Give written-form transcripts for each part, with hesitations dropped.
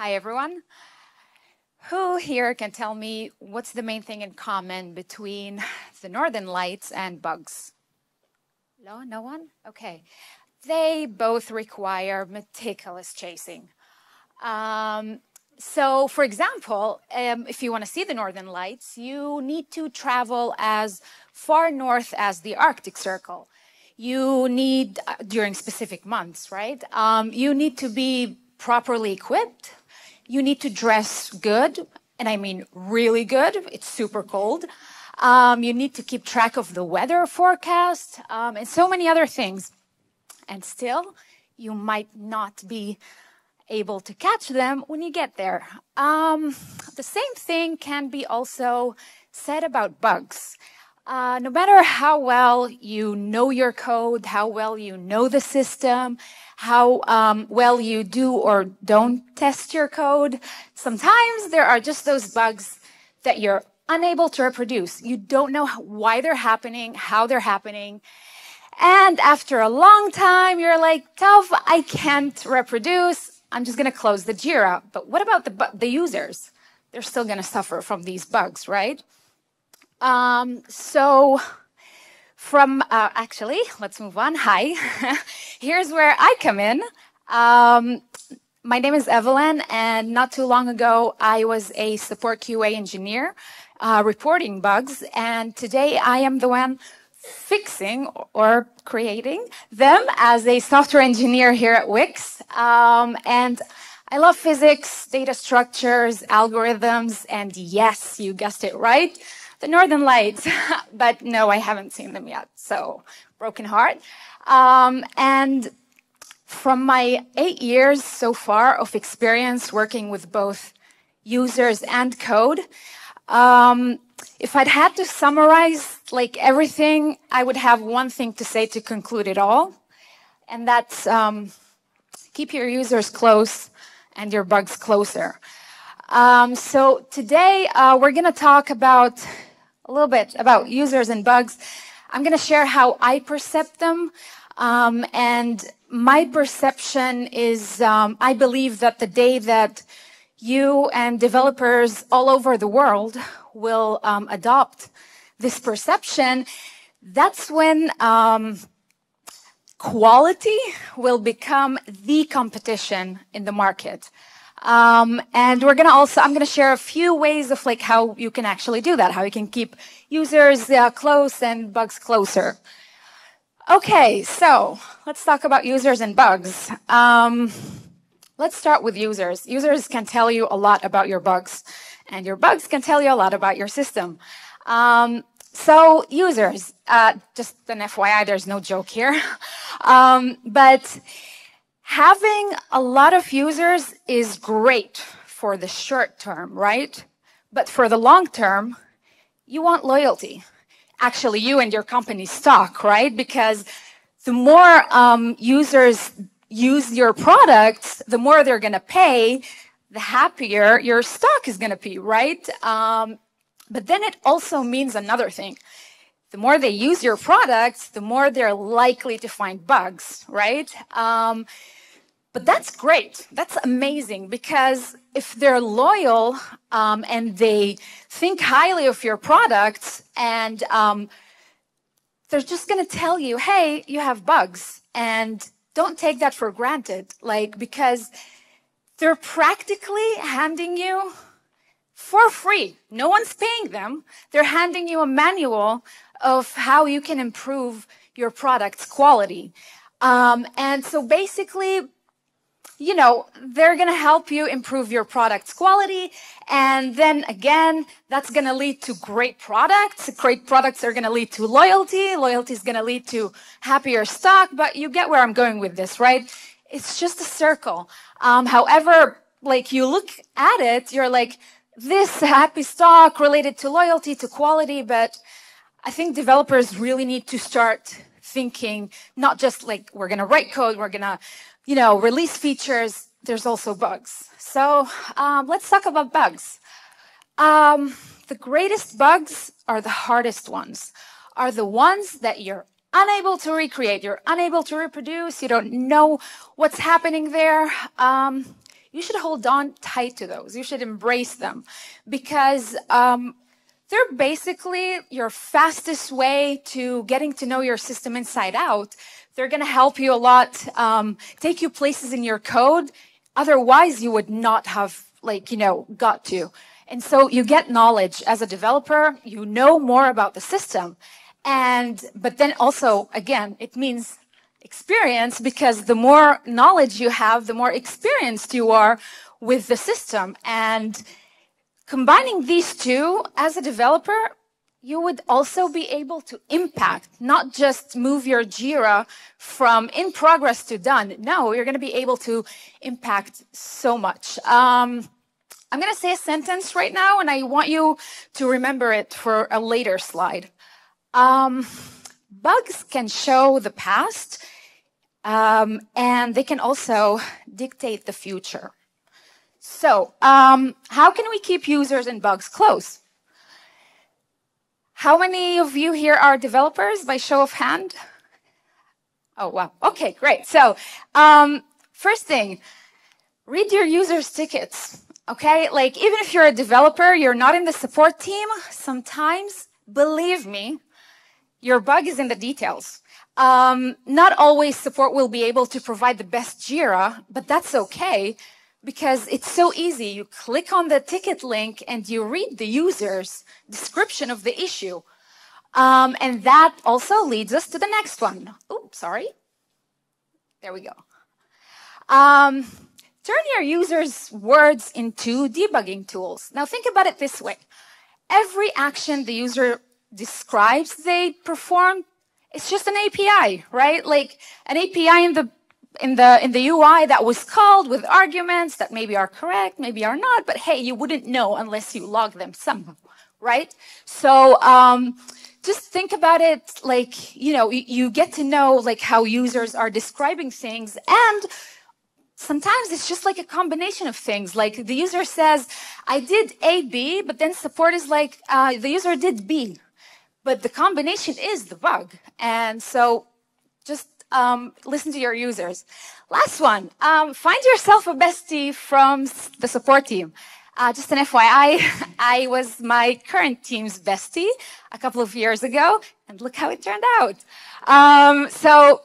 Hi, everyone. Who here can tell me what's the main thing in common between the northern lights and bugs? No, no one? Okay. They both require meticulous chasing. For example, if you want to see the northern lights, you need to travel as far north as the Arctic Circle. You need, during specific months, right? You need to be properly equipped. You need to dress good, and I mean really good. It's super cold. You need to keep track of the weather forecast, and so many other things. And still, you might not be able to catch them when you get there. The same thing can be also said about bugs. No matter how well you know your code, how well you know the system, how well you do or don't test your code, sometimes there are just those bugs that you're unable to reproduce. You don't know why they're happening, how they're happening. And after a long time, you're like, tough, I can't reproduce. I'm just going to close the Jira. But what about the users? They're still going to suffer from these bugs, right? Actually, let's move on. Hi. Here's where I come in. My name is Evelyn, and not too long ago, I was a support QA engineer reporting bugs, and today I am the one fixing or creating them as a software engineer here at Wix. And I love physics, data structures, algorithms, and yes, you guessed it right, the Northern Lights. But no, I haven't seen them yet, so broken heart. And from my 8 years so far of experience working with both users and code, if I'd had to summarize like everything, I would have one thing to say to conclude it all, and that's keep your users close and your bugs closer. So today we're going to talk about a little bit about users and bugs. I'm going to share how I perceive them, and my perception is I believe that the day that you and developers all over the world will adopt this perception, that's when quality will become the competition in the market. And I'm going to share a few ways of like how you can actually do that, how you can keep users close and bugs closer. Okay, so let's talk about users and bugs. Let's start with users. Users can tell you a lot about your bugs, and your bugs can tell you a lot about your system. So users, just an FYI, there's no joke here. But having a lot of users is great for the short term, right? But for the long term, you want loyalty. Actually, you and your company's stock, right? Because the more users use your products, the more they're going to pay, the happier your stock is going to be, right? But then it also means another thing. The more they use your products, the more they're likely to find bugs, right? But that's great. That's amazing, because if they're loyal and they think highly of your products, and they're just going to tell you, hey, you have bugs, and don't take that for granted, because they're practically handing you for free. No one's paying them. They're handing you a manual of how you can improve your product's quality. And so basically, you know, they're going to help you improve your product's quality. And then again, that's going to lead to great products. Great products are going to lead to loyalty. Loyalty is going to lead to happier stock. But you get where I'm going with this, right? It's just a circle. However, like you look at it, you're like, this happy stock related to loyalty, to quality. But I think developers really need to start thinking, not just like we're going to write code, we're going to, you know, release features. There's also bugs. So let's talk about bugs. The greatest bugs are the hardest ones, are the ones that you're unable to recreate, you're unable to reproduce, you don't know what's happening there. you should hold on tight to those. You should embrace them because they're basically your fastest way to getting to know your system inside out. They're going to help you a lot, take you places in your code. Otherwise, you would not have, got to. And so you get knowledge as a developer. You know more about the system. But then also, again, it means experience, because the more knowledge you have, the more experienced you are with the system. And combining these two as a developer, you would also be able to impact, not just move your Jira from in progress to done. No, you're going to be able to impact so much. I'm going to say a sentence right now, and I want you to remember it for a later slide. Bugs can show the past, and they can also dictate the future. So, how can we keep users and bugs close? How many of you here are developers by show of hand? Oh, wow. Okay, great. So, first thing, read your users' tickets, okay? Even if you're a developer, you're not in the support team, sometimes, believe me, your bug is in the details. Not always support will be able to provide the best Jira, but that's okay, because it's so easy. You click on the ticket link and you read the user's description of the issue. And that also leads us to the next one. Oops, sorry. There we go. Turn your users' words into debugging tools. Now think about it this way. Every action the user describes they perform, it's just an API, right? Like an API in the UI that was called with arguments that maybe are correct, maybe are not, but hey, you wouldn't know unless you log them somehow, right? So just think about it like, you get to know like how users are describing things, and sometimes it's just like a combination of things. Like the user says, I did A, B, but then support is like, the user did B, but the combination is the bug. And so just listen to your users. Last one, find yourself a bestie from the support team. Just an FYI, I was my current team's bestie a couple of years ago, and look how it turned out. So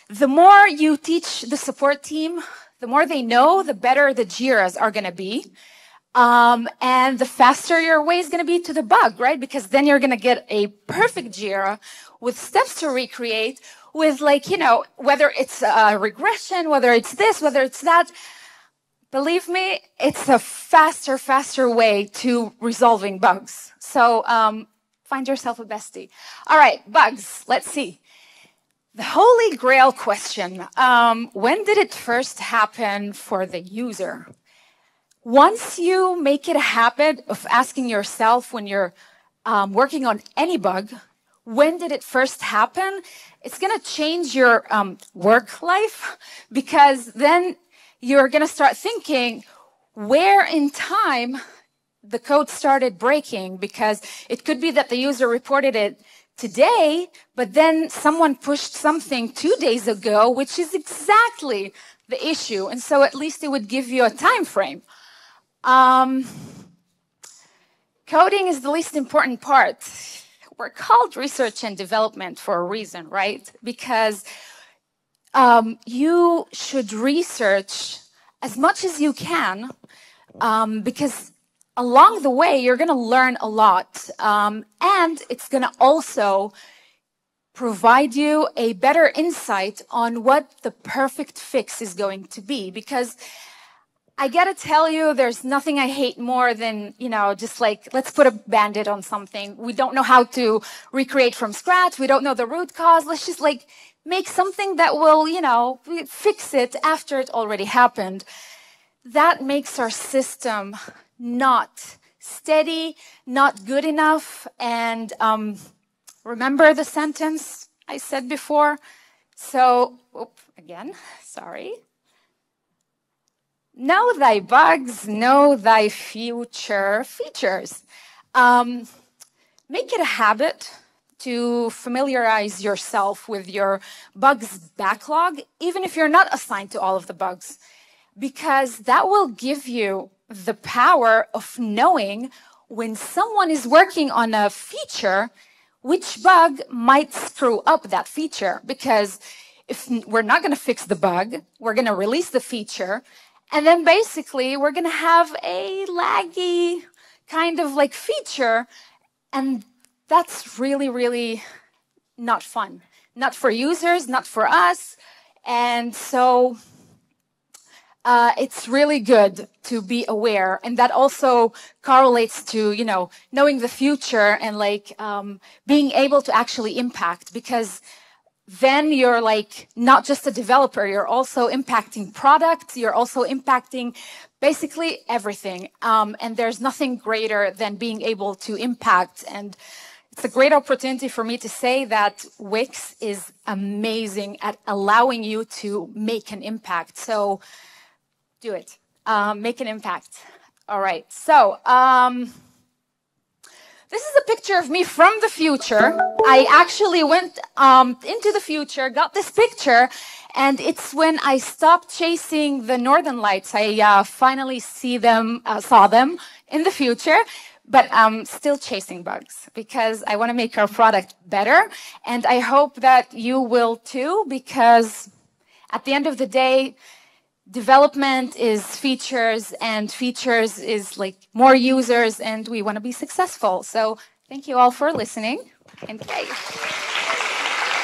the more you teach the support team, the more they know, the better the Jiras are going to be. And the faster your way is going to be to the bug, right? Because then you're going to get a perfect Jira with steps to recreate, with whether it's a regression, whether it's this, whether it's that. Believe me, it's a faster way to resolving bugs. So find yourself a bestie. All right, bugs, let's see. The holy grail question. When did it first happen for the user? Once you make it a habit of asking yourself when you're working on any bug, when did it first happen? It's going to change your work life, because then you're going to start thinking where in time the code started breaking, because it could be that the user reported it today, but then someone pushed something 2 days ago, which is exactly the issue. And so at least it would give you a time frame. Coding is the least important part. We're called research and development for a reason, right? Because you should research as much as you can, because along the way, you're going to learn a lot. And it's going to also provide you a better insight on what the perfect fix is going to be. Because I got to tell you, there's nothing I hate more than, just like, let's put a Band-Aid on something. We don't know how to recreate from scratch. We don't know the root cause. Let's just make something that will, fix it after it already happened. That makes our system not steady, not good enough. And remember the sentence I said before? So, again, sorry. Know thy bugs, know thy future features. Make it a habit to familiarize yourself with your bugs backlog, even if you're not assigned to all of the bugs. because that will give you the power of knowing when someone is working on a feature, which bug might screw up that feature. Because if we're not going to fix the bug, we're going to release the feature, and then basically we're going to have a laggy kind of like feature, and that's really, really not fun. Not for users, not for us. And so it's really good to be aware. And that also correlates to, you know, knowing the future and like being able to actually impact, because then you're like not just a developer, you're also impacting products, you're also impacting basically everything. And there's nothing greater than being able to impact. And it's a great opportunity for me to say that Wix is amazing at allowing you to make an impact. So do it. Make an impact. All right. So this is a picture of me from the future. I actually went into the future, got this picture, and it's when I stopped chasing the northern lights. I finally saw them in the future. But I'm still chasing bugs because I want to make our product better. And I hope that you will too, because at the end of the day, development is features, and features is like more users, and we want to be successful. So thank you all for listening. And yay.